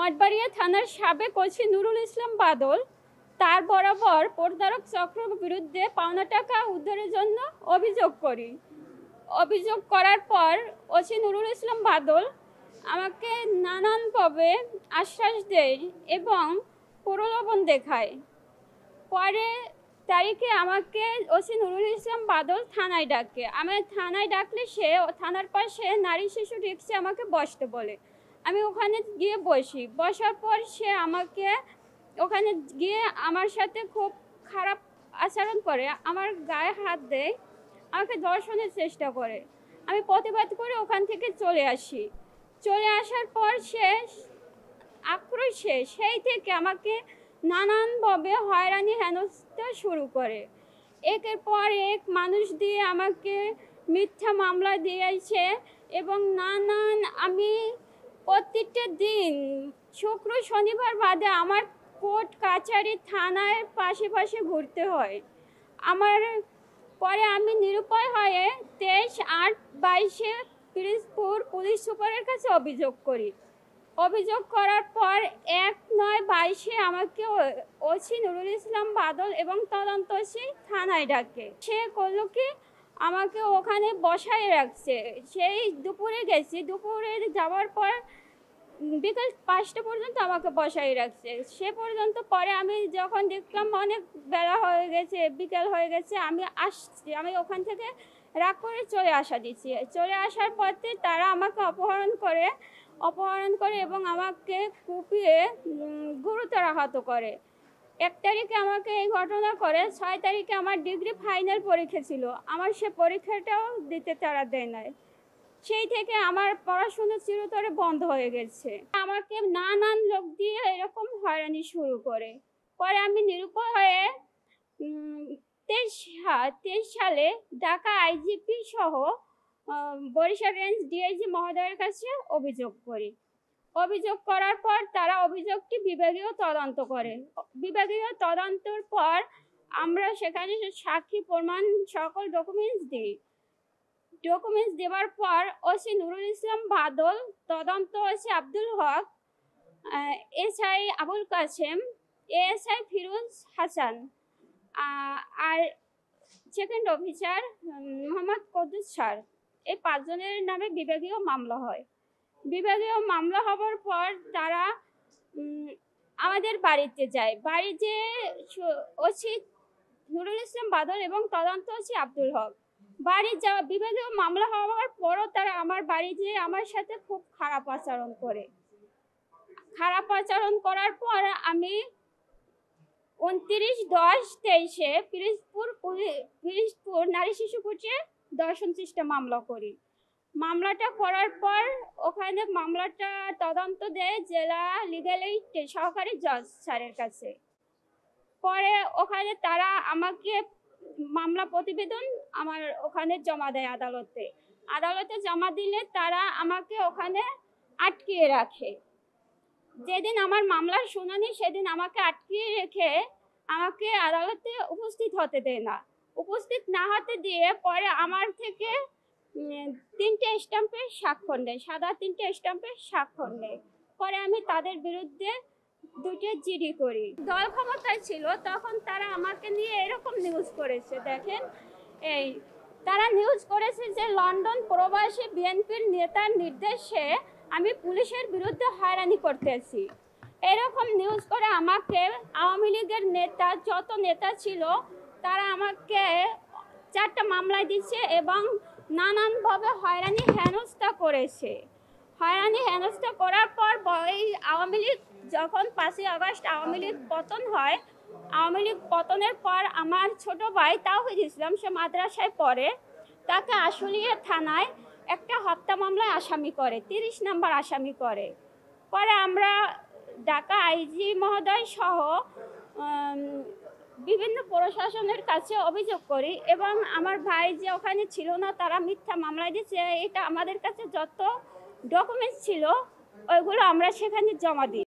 মঠবাড়িয়া থানার সাবেক ওসি নুরুল ইসলাম বাদল তার বরাবর প্রতারক চক্রের বিরুদ্ধে পাওনা টাকা উদ্ধারের জন্য অভিযোগ করি। অভিযোগ করার পর ওসি নুরুল ইসলাম বাদল আমাকে নানানভাবে আশ্বাস দেয় এবং প্রলোভন দেখায়। পরে তারিখে আমাকে ওসি নুরুল ইসলাম বাদল থানায় ডাকে। আমি থানায় ডাকলে সে থানার পাশে নারী শিশু রিক্সে আমাকে বসতে বলে। আমি ওখানে গিয়ে বসার পর সে আমাকে ওখানে গিয়ে আমার সাথে খুব খারাপ আচরণ করে, আমার গায়ে হাত দেয়, আমাকে ধর্ষণের চেষ্টা করে। আমি প্রতিবাদ করে ওখান থেকে চলে আসি। চলে আসার পর সে আক্রোশে সেই থেকে আমাকে নানানভাবে হয়রানি হেনস্থা শুরু করে। একের পর এক মানুষ দিয়ে আমাকে মিথ্যা মামলা দিয়েছে এবং আমি প্রত্যেকটা দিন শুক্র শনিবার বাদে আমার কোর্ট কাছারি থানার পাশে ঘুরতে হয়। পরে আমি নিরুপায় হয়ে 23/8/22 পিরোজপুর পুলিশ সুপারের কাছে অভিযোগ করি। অভিযোগ করার পর 1/9/22 আমাকে ওসি নুরুল ইসলাম বাদল এবং তদন্ত ওসি থানায় ডাকে। সে করলো কি, আমাকে ওখানে বসায় রাখছে। সেই দুপুরে গেছি, দুপুরে যাওয়ার পর বিকেল 5টা পর্যন্ত আমাকে বসায় রাখছে। সে পর্যন্ত পরে আমি যখন দেখলাম অনেক বেলা হয়ে গেছে, বিকেল হয়ে গেছে, আমি আসছি। আমি ওখান থেকে রাগ করে চলে আসার পথে তারা আমাকে অপহরণ করে এবং আমাকে কুপিয়ে গুরুতর আহত করে। 1 তারিখে আমাকে এই ঘটনা করে। 6 তারিখে আমার ডিগ্রি ফাইনাল পরীক্ষা ছিল, আমার সে পরীক্ষাটাও দিতে তারা দেয় নাই। সেই থেকে আমার পড়াশোনা চিরতরে বন্ধ হয়ে গেছে। আমাকে নানান লোক দিয়ে এরকম হয়রানি শুরু করে। পরে আমি নিরুপায় হয়ে 23 সালে ঢাকা আইজিপি সহ বরিশাল রেঞ্জ ডিআইজি মহোদয়ের কাছে অভিযোগ করি। অভিযোগ করার পর তারা অভিযোগটি বিভাগীয় তদন্ত করে। বিভাগীয় তদন্তের পর আমরা সেখানে সাক্ষী প্রমাণ সকল ডকুমেন্টস দিই। ডকুমেন্টস দেওয়ার পর ওসি নুরুল ইসলাম বাদল, তদন্ত OC Abdul Haque, SI Abul Kashem, ASI Firoz Hasan আর second officer Mohammad Kuddus sir, এই 5 জনের নামে বিভাগীয় মামলা হয়। বিভাগীয় মামলা হওয়ার পর তারা আমাদের বাড়িতে যায়। বাড়িতে ওসি নুরুল ইসলাম বাদল এবং তদন্ত ওসি আব্দুল হক বাড়ি যাওয়া বিভাগীয় মামলা হওয়ার পরও তারা আমার বাড়ি যেয়ে আমার সাথে খুব খারাপ আচরণ করে। খারাপ আচরণ করার পর আমি 29/10/23 পিরোজপুর নারী শিশু কোর্টে ধর্ষণ চেষ্টা মামলা করি। মামলাটা করার পর ওখানে মামলাটা তদন্ত দেয় জেলা লিগ্যাল এইড সহকারী জজ স্যারের কাছে। পরে ওখানে তারা আমাকে মামলা প্রতিবেদন আমার ওখানে জমা দেয় আদালতে জমা দিলে তারা আমাকে ওখানে আটকিয়ে রাখে। যেদিন আমার মামলার শুনানি সেদিন আমাকে আটকিয়ে রেখে আমাকে আদালতে উপস্থিত হতে দেয় না। উপস্থিত না হতে দিয়ে পরে আমার থেকে 3টে স্ট্যাম্পের স্বাক্ষর নেয়, সাদা 3টে স্ট্যাম্পের স্বাক্ষর নেয়। পরে আমি তাদের বিরুদ্ধে 2টে জিডি করি। দল ক্ষমতায় ছিল তখন তারা আমাকে নিয়ে এরকম নিউজ করেছে। দেখেন, তারা নিউজ করেছে যে লন্ডন প্রবাসী বিএনপির নেতার নির্দেশে আমি পুলিশের বিরুদ্ধে হয়রানি করতেছি। এরকম নিউজ করে আমাকে আওয়ামী লীগের যত নেতা ছিল তারা আমাকে 4টা মামলায় দিচ্ছে এবং নানানভাবে হয়রানি হেনস্থা করেছে। হয়রানি হেনস্থা করার পর এই আওয়ামী লীগ যখন 5ই আগস্ট আওয়ামী লীগ পতন হয়, আওয়ামী লীগ পতনের পর আমার ছোট ভাই তাওহিদ ইসলাম, সে মাদ্রাসায় পড়ে, তাকে আশুলিয়া থানায় একটা হত্যা মামলায় আসামি করে, 30 নম্বর আসামি করে। পরে আমরা ঢাকা আইজি মহোদয় সহ বিভিন্ন প্রশাসনের কাছে অভিযোগ করি এবং আমার ভাই যে ওখানে ছিল না তারা মিথ্যা মামলায় দিচ্ছে, এটা আমাদের কাছে যত ডকুমেন্টস ছিল ওইগুলো আমরা সেখানে জমা দিই।